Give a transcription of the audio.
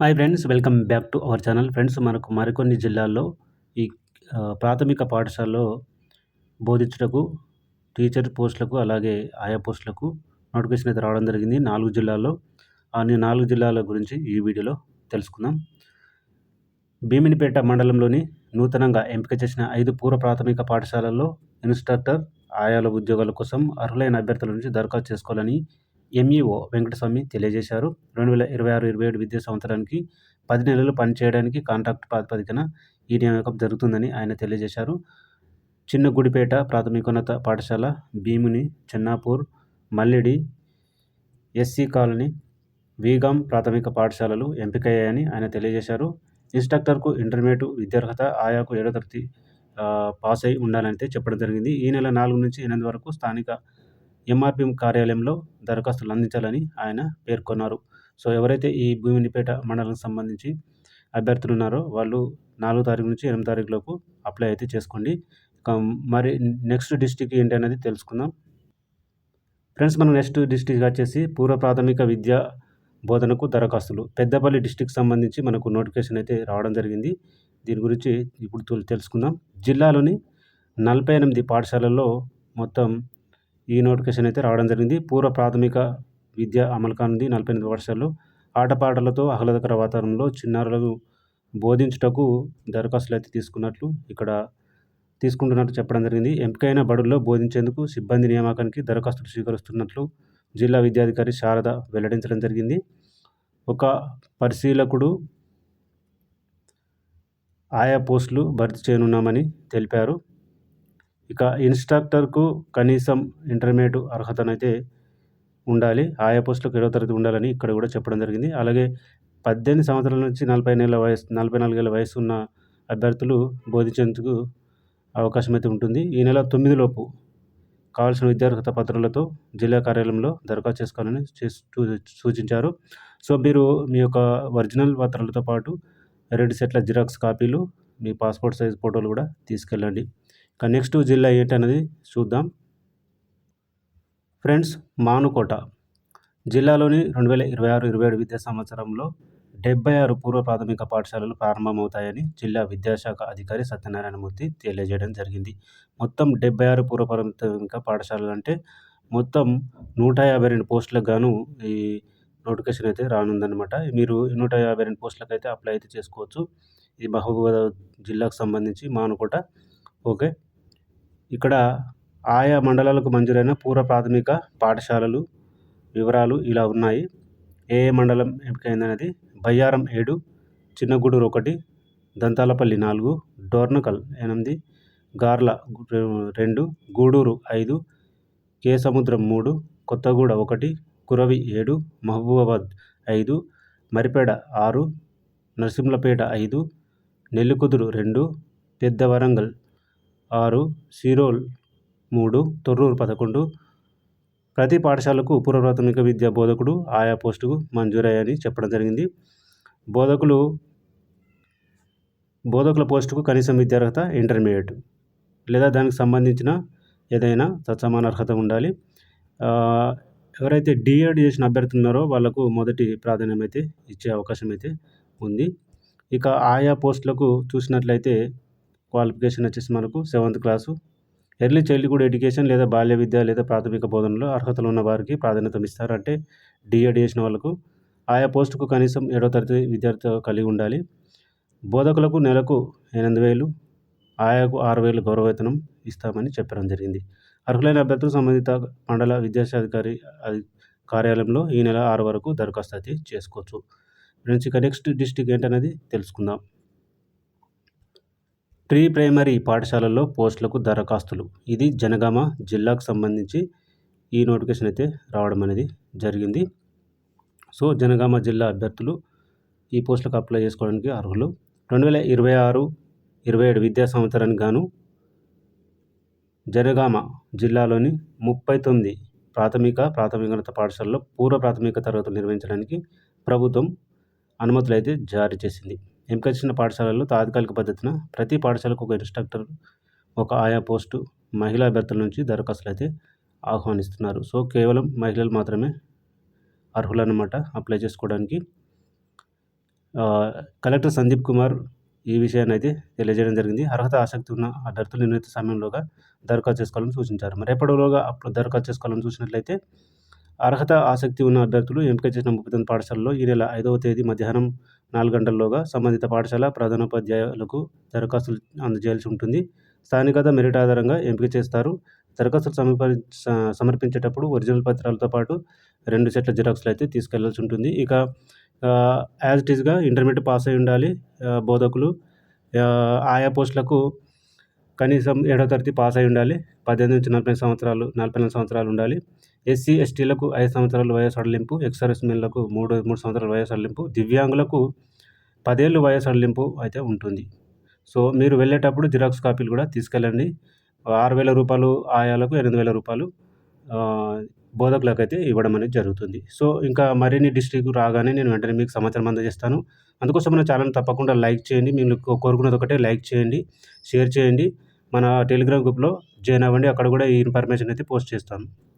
Hi friends, welcome back to our channel. Friends, మనకు మరికొన్ని జిల్లాల్లో ఈ ప్రాథమిక పాఠశాలలో బోధించుటకు టీచర్ పోస్టులకు, అలాగే ఆయా పోస్టులకు నోటిఫికేషన్ అయితే రావడం జరిగింది 4 జిల్లాల్లో. ఆ 4 జిల్లాల గురించి ఈ వీడియోలో తెలుసుకుందాం. భీమినిపేట మండలంలోని నూతనంగా ఎంపిక చేసిన 5 పూర్వ ప్రాథమిక పాఠశాలల్లో ఇన్స్ట్రక్టర్, ఆయాల ఉద్యోగాల కోసం అర్హులైన అభ్యర్థుల నుంచి దరఖాస్తు చేసుకోవాలని ఎంఈఓ వెంకటస్వామి తెలియజేశారు. 2026-27 విద్యా సంవత్సరానికి 10 నెలలు పనిచేయడానికి కాంట్రాక్ట్ ప్రాతిపదికన ఈ నియామకం జరుగుతుందని ఆయన తెలియజేశారు. చిన్నగుడిపేట ప్రాథమికోన్నత పాఠశాల, భీముని, చెన్నాపూర్, మల్లిడి, ఎస్సీ కాలనీ, వీగాం ప్రాథమిక పాఠశాలలు ఎంపికయ్యాయని ఆయన తెలియజేశారు. ఇన్స్ట్రక్టర్కు ఇంటర్మీడియట్ విద్యార్హత, ఆయాకు 7వ తరగతి పాస్ అయి ఉండాలని చెప్పడం జరిగింది. ఈ నెల 4 నుంచి 8 వరకు స్థానిక ఎంఆర్పిఎం కార్యాలయంలో దరఖాస్తులు అందించాలని ఆయన పేర్కొన్నారు. సో ఎవరైతే ఈ భీమినిపేట మండలానికి సంబంధించి అభ్యర్థులు ఉన్నారో వాళ్ళు 4 తారీఖు నుంచి 8 తారీఖు లోపు అప్లై అయితే చేసుకోండి. మరి నెక్స్ట్ డిస్ట్రిక్ట్ ఏంటి అనేది తెలుసుకుందాం. ఫ్రెండ్స్, మనం నెక్స్ట్ డిస్ట్రిక్ట్ వచ్చేసి పూర్వ ప్రాథమిక విద్యా బోధనకు దరఖాస్తులు. పెద్దపల్లి డిస్ట్రిక్ట్ సంబంధించి మనకు నోటిఫికేషన్ అయితే రావడం జరిగింది. దీని గురించి ఇప్పుడు తెలుసుకుందాం. జిల్లాలోని 48 పాఠశాలల్లో మొత్తం ఈ నోటిఫికేషన్ అయితే రావడం జరిగింది. పూర్వ ప్రాథమిక విద్య అమలు కానుంది 48 పాఠశాలలు. ఆటపాటలతో ఆహ్లాదకర వాతావరణంలో చిన్నారులకు బోధించుటకు దరఖాస్తులు అయితే తీసుకుంటున్నట్టు చెప్పడం జరిగింది. ఎంపికైన బడుల్లో బోధించేందుకు సిబ్బంది నియామకానికి దరఖాస్తులు స్వీకరిస్తున్నట్లు జిల్లా విద్యాధికారి శారద వెల్లడించడం జరిగింది. ఒక పరిశీలకుడు ఆయా పోస్టులు భర్తీ చేయనున్నామని తెలిపారు. ఇక ఇన్స్ట్రక్టర్కు కనీసం ఇంటర్మీడియట్ అర్హతనైతే ఉండాలి. ఆయా పోస్టులకు 7వ తరగతి ఉండాలని ఇక్కడ కూడా చెప్పడం జరిగింది. అలాగే 18 సంవత్సరాల నుంచి 44 ఏళ్ల వయసు ఉన్న అభ్యర్థులు బోధించేందుకు అవకాశం అయితే ఉంటుంది. ఈ నెల 9 లోపు కావాల్సిన విద్యార్హత పత్రాలతో జిల్లా కార్యాలయంలో దరఖాస్తు చేసుకోవాలని సూచించారు. సో మీరు మీ యొక్క ఒరిజినల్ పత్రాలతో పాటు 2 సెట్ల జిరాక్స్ కాపీలు, మీ పాస్పోర్ట్ సైజ్ ఫోటోలు కూడా తీసుకెళ్ళండి. ఇక నెక్స్ట్ జిల్లా ఏంటనేది చూద్దాం. ఫ్రెండ్స్, మానుకోట జిల్లాలోని 2026-27 విద్యా సంవత్సరంలో 76 పూర్వ ప్రాథమిక పాఠశాలలు ప్రారంభమవుతాయని జిల్లా విద్యాశాఖ అధికారి సత్యనారాయణమూర్తి తెలియజేయడం జరిగింది. మొత్తం 76 పూర్వ ప్రాథమిక పాఠశాలలు అంటే మొత్తం 152 పోస్టులకు గాను ఈ నోటిఫికేషన్ అయితే రానుందన్నమాట. మీరు 152 పోస్టులకు అయితే అప్లై అయితే చేసుకోవచ్చు. ఇది మహబూబాబాద్ జిల్లాకు సంబంధించి మానుకోట. ఓకే, ఇక్కడ ఆయా మండలాలకు మంజూరైన పూర్వ ప్రాథమిక పాఠశాలలు వివరాలు ఇలా ఉన్నాయి. ఏ మండలం ఎంపికైందనేది: బయ్యారం 7, చిన్నగూడూరు 1, దంతాలపల్లి 4, డోర్నకల్ 8, గార్ల 2, గూడూరు 5, కేసముద్రం 3, కొత్తగూడ 1, కురవి 7, మహబూబాబాద్ 5, మరిపేడ 6, నరసింహులపేట 5, నెల్లికుదురు 2, పెద్ద వరంగల్ 6, సిరోల్ 3, తొర్రూరు 11. ప్రతి పాఠశాలకు పూర్వ ప్రాథమిక విద్యా బోధకుడు ఆయా పోస్టుకు మంజూరయ్యని చెప్పడం జరిగింది. బోధకుల పోస్టుకు కనీసం విద్యార్హత ఇంటర్మీడియట్ లేదా దానికి సంబంధించిన ఏదైనా తత్సమాన అర్హత ఉండాలి. ఎవరైతే డిఎడ్ చేసిన అభ్యర్థులు ఉన్నారో వాళ్ళకు మొదటి ప్రాధాన్యం అయితే ఇచ్చే అవకాశం అయితే ఉంది. ఇక ఆయా పోస్టులకు చూసినట్లయితే క్వాలిఫికేషన్ వచ్చేసి మనకు 7th class, early childhood education లేదా బాల్య విద్య లేదా ప్రాథమిక బోధనలో అర్హతలు ఉన్న వారికి ప్రాధాన్యత ఇస్తారు. అంటే డిఎడ్ చేసిన వాళ్ళకు ఆయా పోస్టుకు కనీసం 7వ తరగతి విద్యార్థి కలిగి ఉండాలి. బోధకులకు నెలకు 8,000, ఆయాకు 6,000 గౌరవవేతనం ఇస్తామని చెప్పడం జరిగింది. అర్హులైన అభ్యర్థులు సంబంధిత మండల విద్యాశాధికారి కార్యాలయంలో ఈ నెల 6 వరకు దరఖాస్తు అయితే చేసుకోవచ్చు. ఫ్రెండ్స్, ఇక నెక్స్ట్ డిస్ట్రిక్ట్ ఏంటనేది తెలుసుకుందాం. ప్రీ ప్రైమరీ పాఠశాలల్లో పోస్టులకు దరఖాస్తులు. ఇది జనగామ జిల్లాకు సంబంధించి ఈ నోటిఫికేషన్ అయితే రావడం అనేది జరిగింది. సో జనగామ జిల్లా అభ్యర్థులు ఈ పోస్టులకు అప్లై చేసుకోవడానికి అర్హులు. 2026-27 విద్యా సంవత్సరానికి గాను జనగామ జిల్లాలోని 39 ప్రాథమికోన్నత పాఠశాలలో పూర్వ ప్రాథమిక తరగతులు నిర్వహించడానికి ప్రభుత్వం అనుమతులు అయితే జారీ చేసింది. ఎంపిక చేసిన పాఠశాలల్లో తాత్కాలిక పద్ధతిన ప్రతి పాఠశాలకు ఒక ఇన్స్ట్రక్టర్, ఒక ఆయా పోస్టు మహిళా అభ్యర్థుల నుంచి దరఖాస్తులు అయితే ఆహ్వానిస్తున్నారు. సో కేవలం మహిళలు మాత్రమే అర్హులన్నమాట అప్లై చేసుకోవడానికి. కలెక్టర్ సందీప్ కుమార్ ఈ విషయాన్నయితే తెలియజేయడం జరిగింది. అర్హత, ఆసక్తి ఉన్న అభ్యర్థులు నిర్ణీత సమయంలోగా దరఖాస్తు చేసుకోవాలని సూచించారు. మరి ఎప్పటిలోగా దరఖాస్తు చేసుకోవాలని చూసినట్లయితే అర్హత, ఆసక్తి ఉన్న అభ్యర్థులు ఎంపిక చేసిన 39 పాఠశాలల్లో ఈ నెల 5వ తేదీ మధ్యాహ్నం 4 గంటల్లోగా సంబంధిత పాఠశాల ప్రధానోపాధ్యాయులకు దరఖాస్తులు అందజేయాల్సి ఉంటుంది. స్థానికత, మెరిట్ ఆధారంగా ఎంపిక చేస్తారు. దరఖాస్తులు సమర్పించేటప్పుడు ఒరిజినల్ పత్రాలతో పాటు 2 సెట్ల జిరాక్స్‌లు అయితే తీసుకెళ్లాల్సి ఉంటుంది. ఇక యాజ్ ఇట్ ఈస్‌గా ఇంటర్మీడియేట్ పాస్ అయి ఉండాలి. బోధకులు ఆయా పోస్టులకు కనీసం 7వ తరగతి పాస్ అయి ఉండాలి. 18-44 సంవత్సరాలు ఉండాలి. ఎస్సీ, ఎస్టీలకు 5 సంవత్సరాల వయసు సడలింపు. ఎక్స్ సర్వీస్ మెన్‌లకు 3 సంవత్సరాల వయసు సడలింపు. దివ్యాంగులకు 10 ఏళ్లు వయసు సడలింపు అయితే ఉంటుంది. సో, మీరు వెళ్ళేటప్పుడు జిరాక్స్ కాపీలు కూడా తీసుకెళ్ళండి. రూ. 6,000 ఆయాలకు, రూ. 8,000 బోధకులకైతే ఇవ్వడం అనేది జరుగుతుంది. సో, ఇంకా మరిన్ని డిస్ట్రిక్ట్ రాగానే నేను వెంటనే మీకు సమాచారం అందజేస్తాను. అందుకోసం మన ఛానల్‌ని తప్పకుండా లైక్ చేయండి. మీరు కోరుకున్నది ఒకటే, లైక్ చేయండి, షేర్ చేయండి. మన టెలిగ్రామ్ గ్రూప్‌లో జాయిన్ అవ్వండి. అక్కడ కూడా ఈ ఇన్ఫర్మేషన్ అయితే పోస్ట్ చేస్తాను.